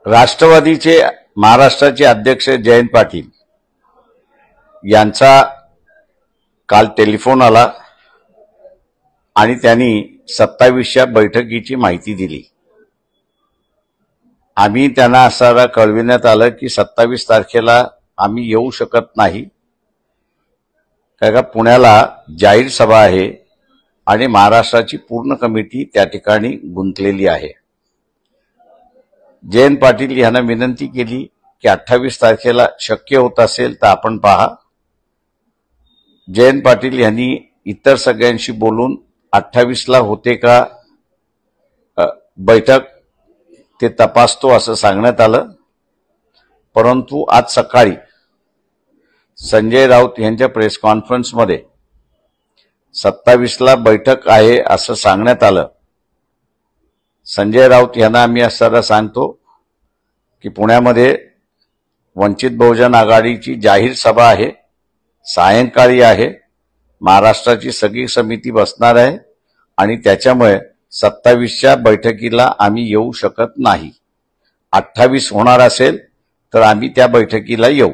राष्ट्रवादीचे महाराष्ट्राचे अध्यक्ष जयंत पाटील यांचा काल टेलिफोन आला आणि त्यांनी 27व्या बैठकीची माहिती दिली। आम्ही त्यांना असं कळविण्यात आलं की 27 तारखेला आम्ही येऊ शकत नाही, कारण पुण्याला जाहीर सभा आहे आणि महाराष्ट्राची पूर्ण कमिटी त्या ठिकाणी गुंतलेली आहे। जयंत पाटील यांना विनंती केली की 28 तारखेला शक्य होत असेल तर आपण पहा। जयंत पाटील यांनी इतर सगळ्यांशी बोलून 28ला होते का बैठक ते तपासतो असं सांगण्यात आलं। परंतु आज सकाळी संजय राऊत यांच्या प्रेस कॉन्फरन्समध्ये 27ला बैठक आहे असं सांगण्यात आलं। संजय राऊत यांना आम्ही असं सांगतो की पुण्यामध्ये वंचित बहुजन आघाडीची जाहीर सभा आहे, सायंकाळी आहे, महाराष्ट्राची सगळी समिती बसणार आहे आणि त्याच्यामुळे 27च्या बैठकीला आम्ही येऊ शकत नाही। 28 होणार असेल तर आम्ही त्या बैठकीला येऊ।